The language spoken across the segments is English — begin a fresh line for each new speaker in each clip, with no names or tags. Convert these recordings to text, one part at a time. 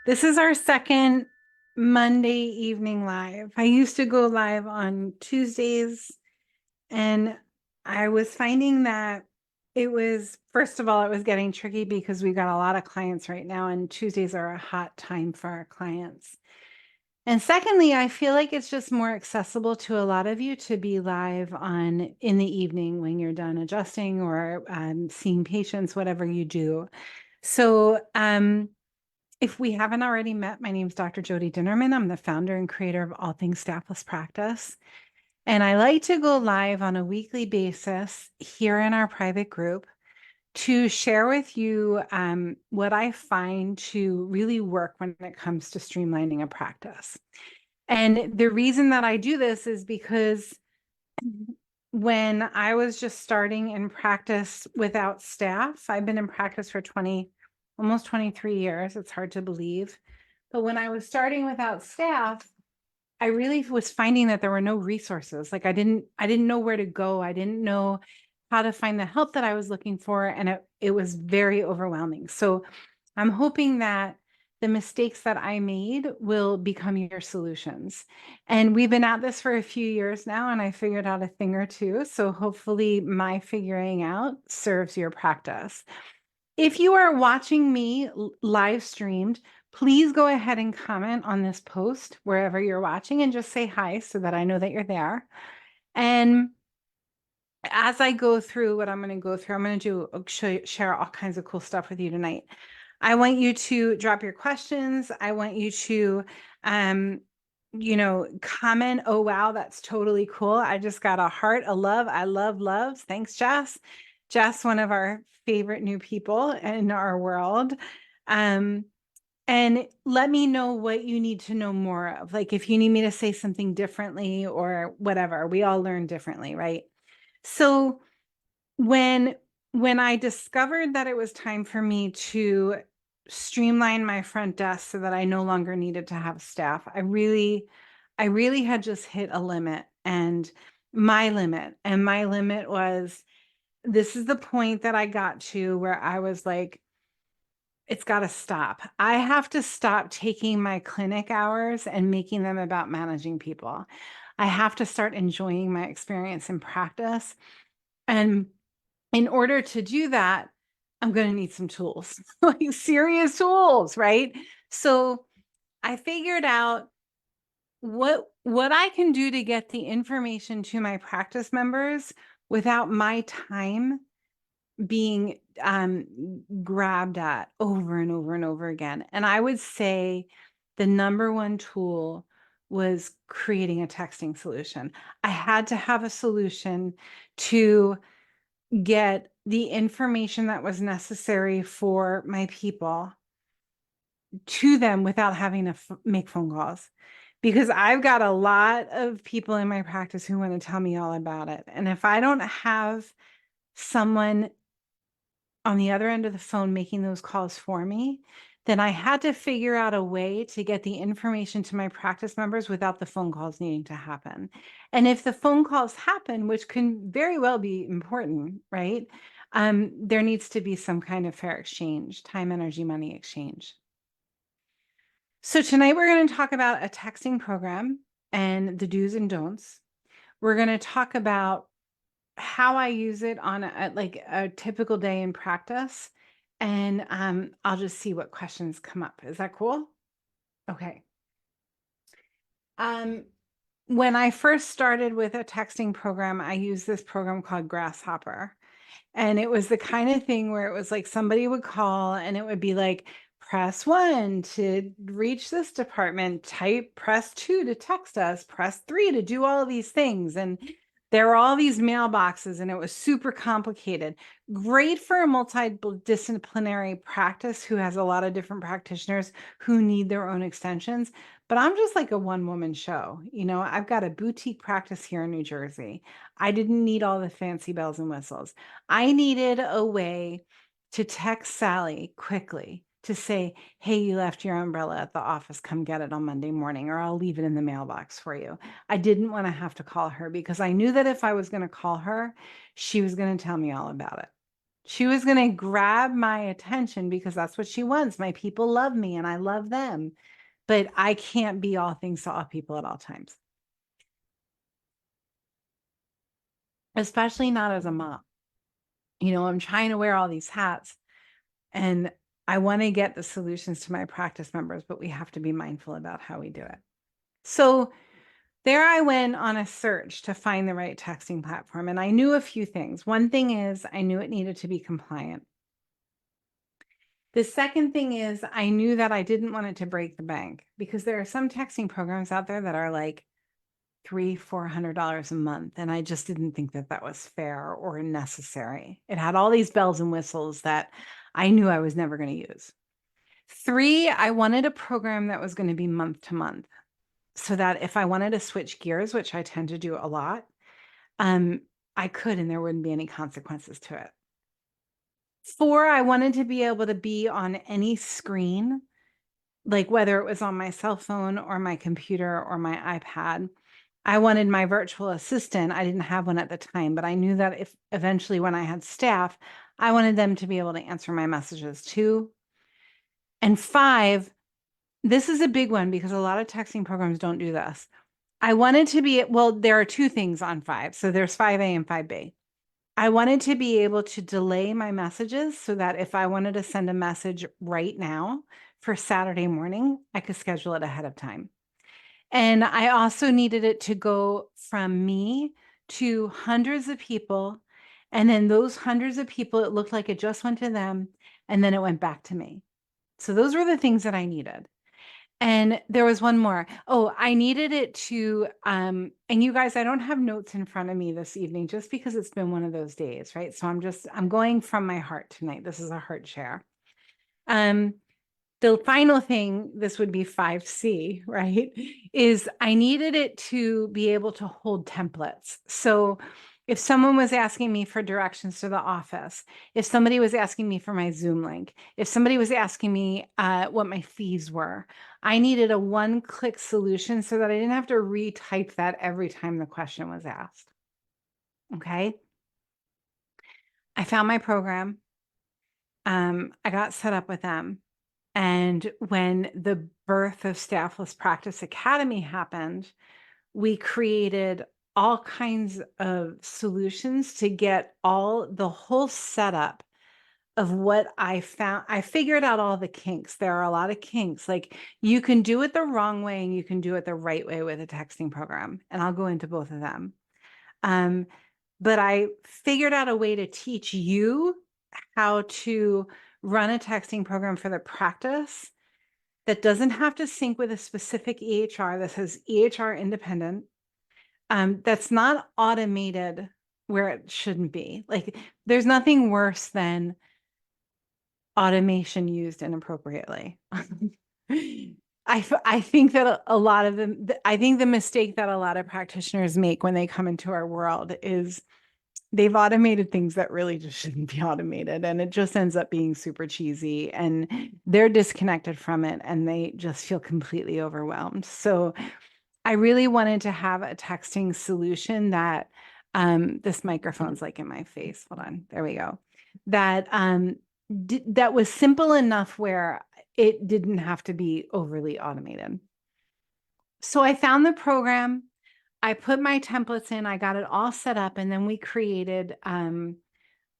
This is our second Monday evening live. I used to go live on Tuesdays, and I was finding that first of all, it was getting tricky because we got a lot of clients right now, and Tuesdays are a hot time for our clients. And secondly, I feel like it's just more accessible to a lot of you to be live in the evening when you're done adjusting or seeing patients, whatever you do. So, if we haven't already met, my name is Dr. Jody Dinnerman. I'm the founder and creator of All Things Staffless Practice. And I like to go live on a weekly basis here in our private group to share with you what I find to really work when it comes to streamlining a practice. And the reason that I do this is because when I was just starting in practice without staff, I've been in practice for almost 23 years. It's hard to believe. But when I was starting without staff, I really was finding that there were no resources. Like I didn't know where to go. I didn't know how to find the help that I was looking for. And it was very overwhelming. So I'm hoping that the mistakes that I made will become your solutions. And we've been at this for a few years now, and I figured out a thing or two. So hopefully my figuring out serves your practice. If you are watching me live streamed, please go ahead and comment on this post wherever you're watching and just say hi so that I know that you're there. And as I go through what I'm going to go through, I'm going to share all kinds of cool stuff with you tonight. I want you to drop your questions. I want you to, comment. Oh, wow, that's totally cool. I just got a heart, a love. I love loves. Thanks, Jess. Jess, one of our favorite new people in our world. And let me know what you need to know more of. Like if you need me to say something differently or whatever, we all learn differently, right? So when I discovered that it was time for me to streamline my front desk so that I no longer needed to have staff, I really had just hit a limit, and my limit was, this is the point that I got to where I was like, it's got to stop. I have to stop taking my clinic hours and making them about managing people. I have to start enjoying my experience in practice. And in order to do that, I'm going to need some tools, like serious tools, right? So I figured out what I can do to get the information to my practice members without my time being grabbed at over and over and over again. And I would say the number one tool was creating a texting solution. I had to have a solution to get the information that was necessary for my people to them without having to make phone calls. Because I've got a lot of people in my practice who want to tell me all about it. And if I don't have someone on the other end of the phone making those calls for me, then I had to figure out a way to get the information to my practice members without the phone calls needing to happen. And if the phone calls happen, which can very well be important, right? There needs to be some kind of fair exchange, time, energy, money exchange. So tonight we're going to talk about a texting program and the do's and don'ts. We're going to talk about how I use it on a typical day in practice. And I'll just see what questions come up. Is that cool? Okay. When I first started with a texting program, I used this program called Grasshopper. And it was the kind of thing where it was like somebody would call and it would be like, press 1 to reach this department, press 2 to text us, press 3 to do all of these things. And there were all these mailboxes and it was super complicated. Great for a multidisciplinary practice who has a lot of different practitioners who need their own extensions. But I'm just like a one-woman show. I've got a boutique practice here in New Jersey. I didn't need all the fancy bells and whistles. I needed a way to text Sally quickly to say, hey, you left your umbrella at the office, come get it on Monday morning, or I'll leave it in the mailbox for you. I didn't want to have to call her because I knew that if I was going to call her, she was going to tell me all about it. She was going to grab my attention because that's what she wants. My people love me and I love them, but I can't be all things to all people at all times, especially not as a mom. I'm trying to wear all these hats and I want to get the solutions to my practice members, but we have to be mindful about how we do it. So there I went on a search to find the right texting platform. And I knew a few things. One thing is I knew it needed to be compliant. The second thing is I knew that I didn't want it to break the bank because there are some texting programs out there that are like $300-400 a month. And I just didn't think that that was fair or necessary. It had all these bells and whistles that I knew I was never going to use. 3, I wanted a program that was going to be month to month so that if I wanted to switch gears, which I tend to do a lot, I could, and there wouldn't be any consequences to it. 4, I wanted to be able to be on any screen, like whether it was on my cell phone or my computer or my iPad. I wanted my virtual assistant. I didn't have one at the time, but I knew that if eventually when I had staff, I wanted them to be able to answer my messages too. And 5, this is a big one because a lot of texting programs don't do this. I wanted to be, well, there are 2 things on 5. So there's 5A and 5B. I wanted to be able to delay my messages so that if I wanted to send a message right now for Saturday morning, I could schedule it ahead of time. And I also needed it to go from me to hundreds of people. And then those hundreds of people, it looked like it just went to them and then it went back to me. So those were the things that I needed. And there was one more. Oh, I needed it to, and you guys, I don't have notes in front of me this evening just because it's been one of those days, right? So I'm going from my heart tonight. This is a heart share. The final thing, this would be 5C, right? Is I needed it to be able to hold templates. So if someone was asking me for directions to the office, if somebody was asking me for my Zoom link, if somebody was asking me what my fees were, I needed a one-click solution so that I didn't have to retype that every time the question was asked. Okay. I found my program. I got set up with them. And when the birth of Staffless Practice Academy happened, we created all kinds of solutions to get the whole setup of what I found. I figured out all the kinks. There are a lot of kinks. Like you can do it the wrong way and you can do it the right way with a texting program. And I'll go into both of them. But I figured out a way to teach you how to run a texting program for the practice that doesn't have to sync with a specific EHR, that says EHR independent, that's not automated where it shouldn't be. Like there's nothing worse than automation used inappropriately. I think that a lot of them, I think the mistake that a lot of practitioners make when they come into our world is they've automated things that really just shouldn't be automated. And it just ends up being super cheesy and they're disconnected from it and they just feel completely overwhelmed. So I really wanted to have a texting solution that this microphone's like in my face. Hold on. There we go. That that was simple enough where it didn't have to be overly automated. So I found the program. I put my templates in, I got it all set up, and then we created a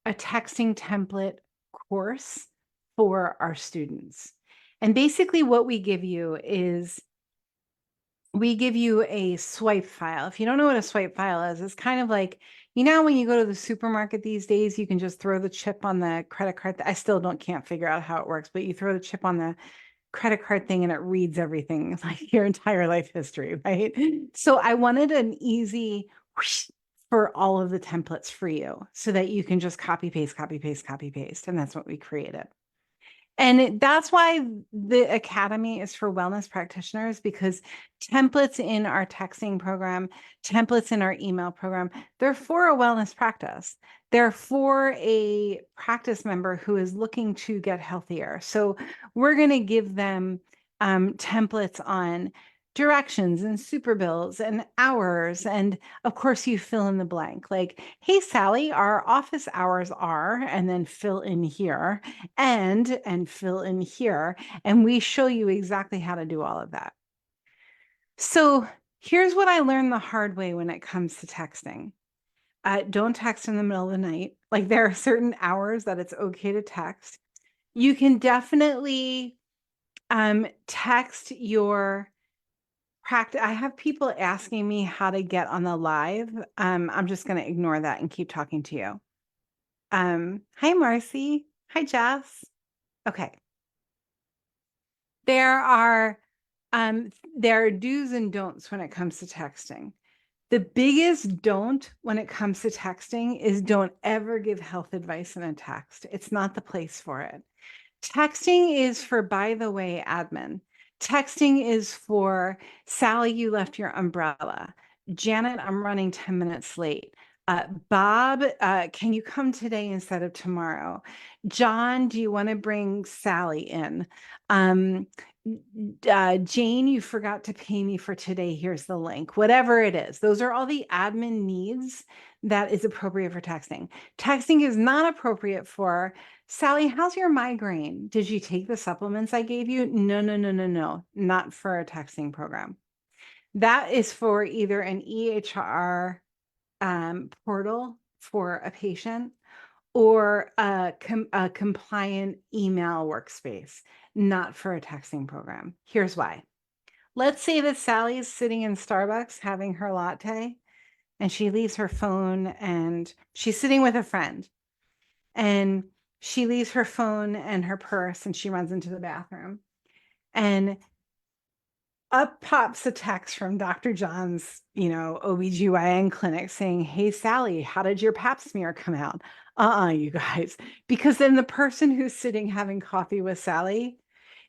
texting template course for our students. And basically what we give you is we give you a swipe file. If you don't know what a swipe file is, it's kind of like, when you go to the supermarket these days, you can just throw the chip on the credit card. I still can't figure out how it works, but you throw the chip on the credit card thing and it reads everything, like your entire life history, right? So I wanted an easy whoosh for all of the templates for you so that you can just copy, paste, copy, paste, copy, paste. And that's what we created. And that's why the Academy is for wellness practitioners, because templates in our texting program, templates in our email program, they're for a wellness practice. They're for a practice member who is looking to get healthier. So we're going to give them templates on directions and super bills and hours. And of course, you fill in the blank like, hey, Sally, our office hours are, and then fill in here and fill in here. And we show you exactly how to do all of that. So here's what I learned the hard way when it comes to texting. Don't text in the middle of the night. Like there are certain hours that it's okay to text. You can definitely text your practice. I have people asking me how to get on the live. I'm just going to ignore that and keep talking to you. Hi, Marcy. Hi, Jess. Okay. There are do's and don'ts when it comes to texting. The biggest don't when it comes to texting is don't ever give health advice in a text. It's not the place for it. Texting is for, by the way, admin. Texting is for Sally, you left your umbrella. Janet, I'm running 10 minutes late. Bob, can you come today instead of tomorrow? John, do you want to bring Sally in? Jane, you forgot to pay me for today. Here's the link. Whatever it is, those are all the admin needs that is appropriate for texting. Texting is not appropriate for, Sally, how's your migraine? Did you take the supplements I gave you? No, no, no, no, no, not for a texting program. That is for either an EHR portal for a patient or a compliant email workspace, not for a texting program. Here's why. Let's say that Sally is sitting in Starbucks having her latte and she leaves her phone and she's sitting with a friend and she leaves her phone and her purse and she runs into the bathroom. And up pops a text from Dr. John's, OBGYN clinic saying, hey, Sally, how did your pap smear come out? You guys, because then the person who's sitting having coffee with Sally,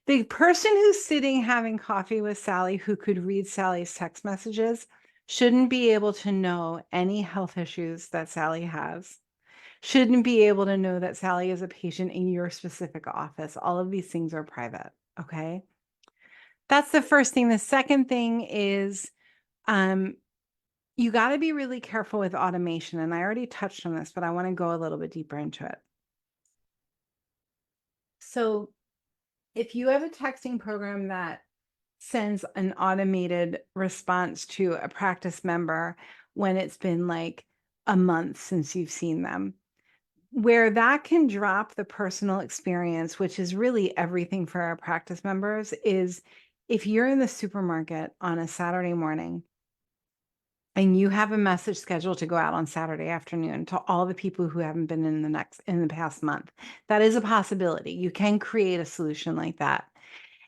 the person who's sitting having coffee with Sally, who could read Sally's text messages, shouldn't be able to know any health issues that Sally has, shouldn't be able to know that Sally is a patient in your specific office. All of these things are private, okay? That's the first thing. The second thing is you got to be really careful with automation. And I already touched on this, but I want to go a little bit deeper into it. So if you have a texting program that sends an automated response to a practice member when it's been like a month since you've seen them, where that can drop the personal experience, which is really everything for our practice members, is if you're in the supermarket on a Saturday morning and you have a message scheduled to go out on Saturday afternoon to all the people who haven't been in the past month, that is a possibility. You can create a solution like that.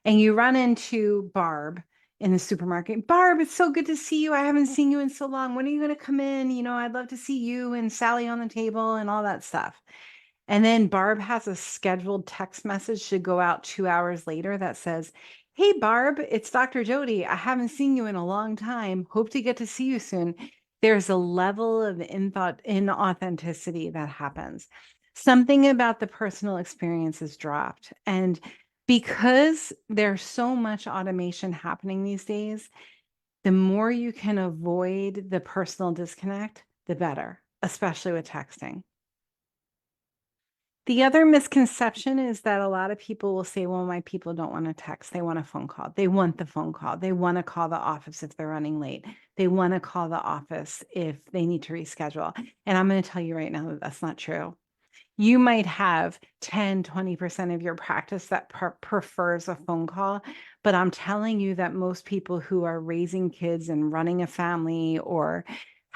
And you run into Barb in the supermarket. Barb, it's so good to see you. I haven't seen you in so long. When are you going to come in? I'd love to see you and Sally on the table and all that stuff. And then Barb has a scheduled text message to go out 2 hours later that says, hey, Barb, it's Dr. Jody. I haven't seen you in a long time. Hope to get to see you soon. There's a level of inauthenticity that happens. Something about the personal experience is dropped. And because there's so much automation happening these days, the more you can avoid the personal disconnect, the better, especially with texting. The other misconception is that a lot of people will say, well, my people don't want to text. They want a phone call. They want the phone call. They want to call the office if they're running late. They want to call the office if they need to reschedule. And I'm going to tell you right now that that's not true. You might have 10, 20% of your practice that prefers a phone call, but I'm telling you that most people who are raising kids and running a family or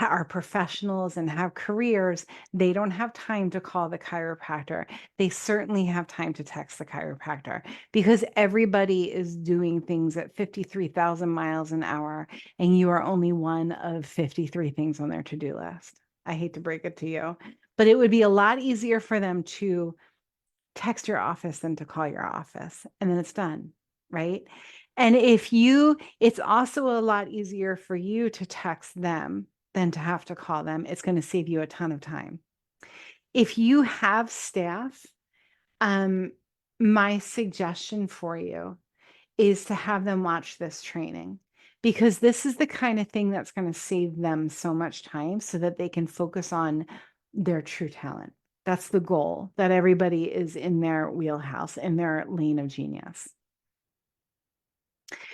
are professionals and have careers, they don't have time to call the chiropractor. They certainly have time to text the chiropractor because everybody is doing things at 53,000 miles an hour, and you are only one of 53 things on their to-do list. I hate to break it to you, but it would be a lot easier for them to text your office than to call your office, and then it's done, right? And it's also a lot easier for you to text them than to have to call them. It's going to save you a ton of time. If you have staff, my suggestion for you is to have them watch this training, because this is the kind of thing that's going to save them so much time so that they can focus on their true talent. That's the goal, that everybody is in their wheelhouse, in their lane of genius.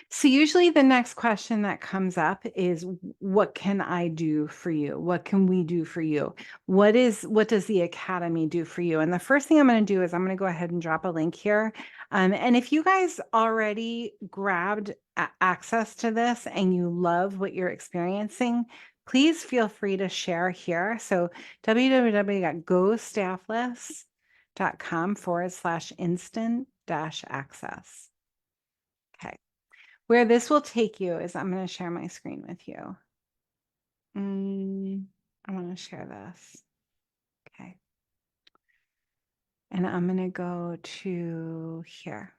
So usually the next question that comes up is, what can I do for you? What can we do for you? What does the Academy do for you? And the first thing I'm going to do is I'm going to go ahead and drop a link here. And if you guys already grabbed access to this and you love what you're experiencing, please feel free to share here. So www.gostaffless.com/instant-access. Okay. Where this will take you is, I'm going to share my screen with you. I want to share this. Okay. And I'm going to go to here.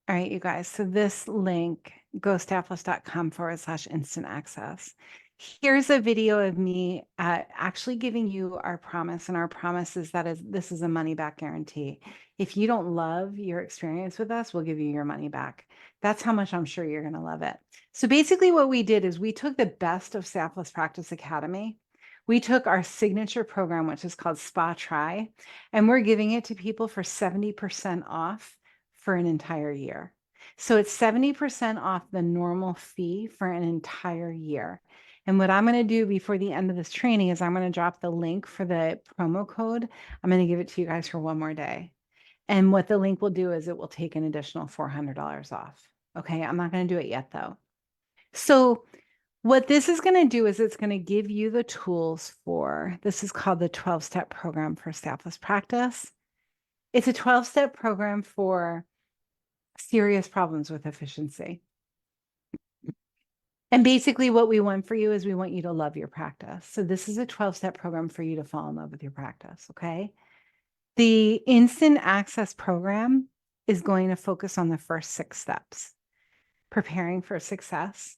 All right, you guys. So this link, gostaffless.com/instant access. Here's a video of me actually giving you our promise. And our promise is that this is a money back guarantee. If you don't love your experience with us, we'll give you your money back. That's how much I'm sure you're going to love it. So basically what we did is we took the best of Staffless Practice Academy. We took our signature program, which is called Spa Try, and we're giving it to people for 70% off for an entire year. So it's 70% off the normal fee for an entire year. And what I'm going to do before the end of this training is I'm going to drop the link for the promo code. I'm going to give it to you guys for one more day. And what the link will do is it will take an additional $400 off. Okay, I'm not going to do it yet though. So what this is going to do is it's going to give you the tools for, this is called the 12-step program for Staffless Practice. It's a 12-step program for serious problems with efficiency. And basically what we want for you is we want you to love your practice. So this is a 12-step program for you to fall in love with your practice, okay? The instant access program is going to focus on the first 6 steps: preparing for success,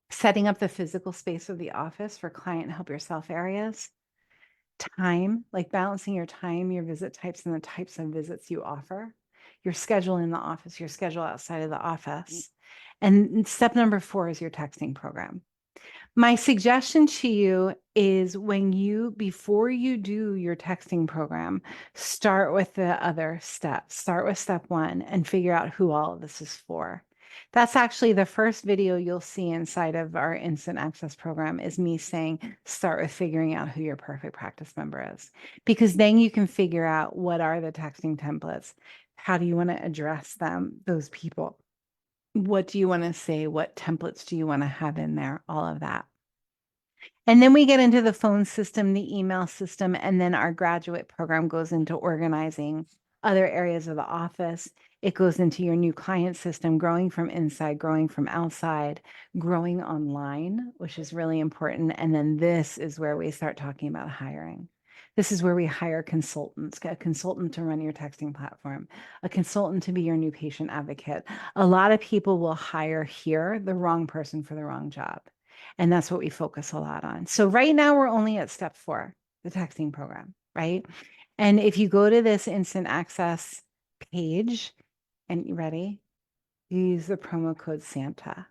setting up the physical space of the office for client help yourself areas, time, like balancing your time, your visit types, and the types of visits you offer, your schedule in the office, your schedule outside of the office. And step number 4 is your texting program. My suggestion to you is before you do your texting program, start with the other steps. Start with step 1 and figure out who all of this is for. That's actually the first video you'll see inside of our instant access program is me saying, start with figuring out who your perfect practice member is, because then you can figure out what are the texting templates. How do you want to address them, those people? What do you want to say? What templates do you want to have in there? All of that. And then we get into the phone system, the email system, and then our graduate program goes into organizing other areas of the office. It goes into your new client system, growing from inside, growing from outside, growing online, which is really important. And then this is where we start talking about hiring. This is where we hire consultants, get a consultant to run your texting platform, a consultant to be your new patient advocate. A lot of people will hire here the wrong person for the wrong job. And that's what we focus a lot on. So right now we're only at step 4, the texting program, right? And if you go to this instant access page and you ready, you use the promo code Santa.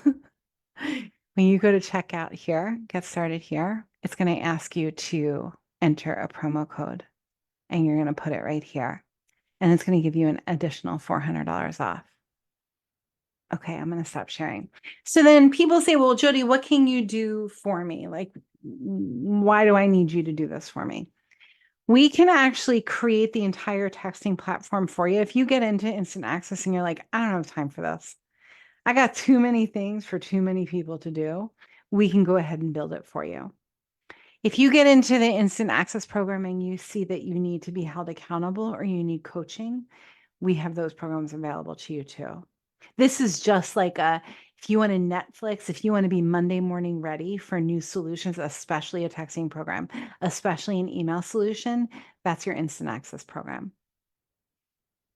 When you go to checkout here, get started here, it's going to ask you to enter a promo code and you're going to put it right here. And it's going to give you an additional $400 off. Okay, I'm going to stop sharing. So then people say, well, Jody, what can you do for me? Like, why do I need you to do this for me? We can actually create the entire texting platform for you. If you get into instant access and you're like, I don't have time for this, I got too many things for too many people to do, we can go ahead and build it for you. If you get into the instant access program and you see that you need to be held accountable or you need coaching, we have those programs available to you too. This is just like if you want to Netflix, if you want to be Monday morning ready for new solutions, especially a texting program, especially an email solution, that's your instant access program.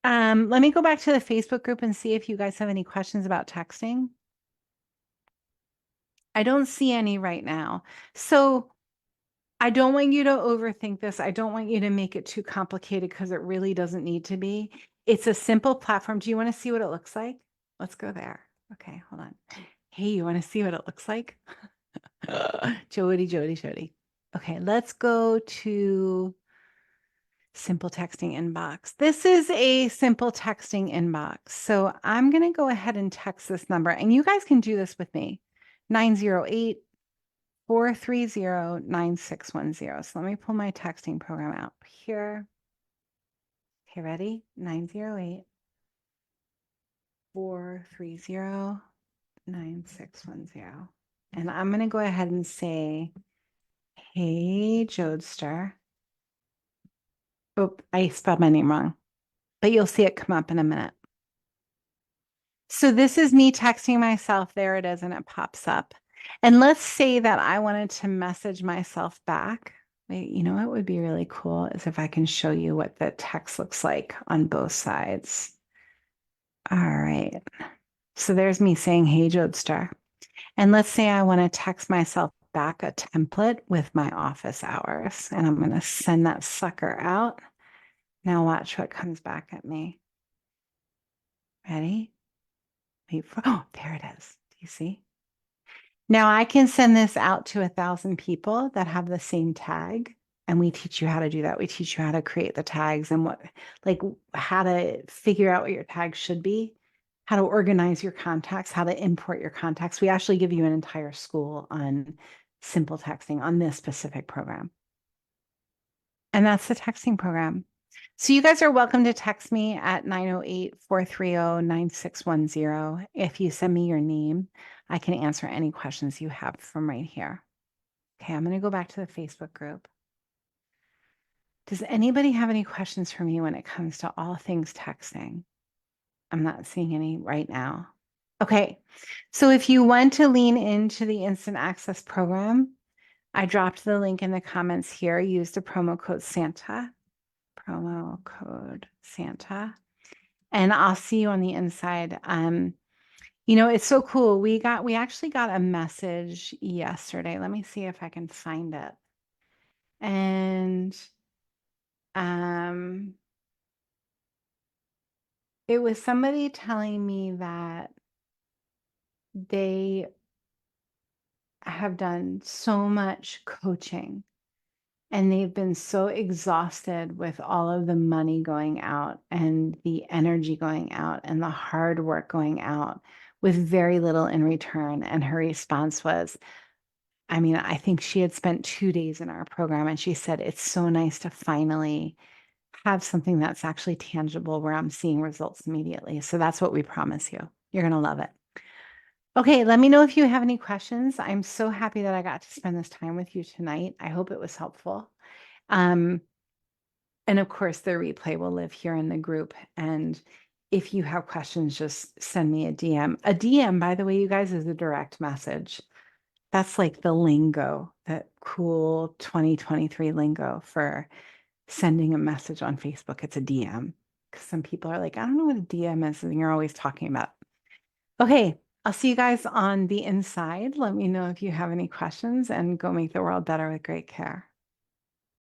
Let me go back to the Facebook group and see if you guys have any questions about texting. I don't see any right now. So I don't want you to overthink this. I don't want you to make it too complicated because it really doesn't need to be. It's a simple platform. Do you want to see what it looks like? Let's go there. Okay, hold on. Hey, you want to see what it looks like? Jody, Jody, Jody. Okay, let's go to simple texting inbox. This is a simple texting inbox. So I'm going to go ahead and text this number, and you guys can do this with me. 908-430-9610. So let me pull my texting program out here. Okay, ready? 908-430-9610. And I'm going to go ahead and say, hey, Jodester. Oh, I spelled my name wrong, but you'll see it come up in a minute. So this is me texting myself. There it is, and it pops up. And let's say that I wanted to message myself back. Wait, you know what would be really cool is if I can show you what the text looks like on both sides. All right. So there's me saying, hey, Jodester. And let's say I want to text myself back a template with my office hours. And I'm going to send that sucker out. Now watch what comes back at me. Ready? Wait for, oh, there it is. Do you see? Now I can send this out to 1,000 people that have the same tag. And we teach you how to do that. We teach you how to create the tags and like how to figure out what your tags should be, how to organize your contacts, how to import your contacts. We actually give you an entire school on simple texting on this specific program. And that's the texting program. So you guys are welcome to text me at 908-430-9610. If you send me your name, I can answer any questions you have from right here. Okay, I'm going to go back to the Facebook group. Does anybody have any questions for me when it comes to all things texting? I'm not seeing any right now. Okay, so if you want to lean into the Instant Access program, I dropped the link in the comments here. Use the promo code Santa. Promo code Santa. And I'll see you on the inside. You know, it's so cool. We actually got a message yesterday. Let me see if I can find it. And it was somebody telling me that they have done so much coaching and they've been so exhausted with all of the money going out and the energy going out and the hard work going out with very little in return. And her response was, I mean, I think she had spent 2 days in our program and she said, it's so nice to finally have something that's actually tangible where I'm seeing results immediately. So that's what we promise you. You're going to love it. Okay, let me know if you have any questions. I'm so happy that I got to spend this time with you tonight. I hope it was helpful. And of course, the replay will live here in the group. And if you have questions, just send me a DM. A DM, by the way, you guys, is a direct message. That's like the lingo, that cool 2023 lingo for sending a message on Facebook. It's a DM because some people are like, I don't know what a DM is. And you're always talking about. Okay, I'll see you guys on the inside. Let me know if you have any questions and go make the world better with great care.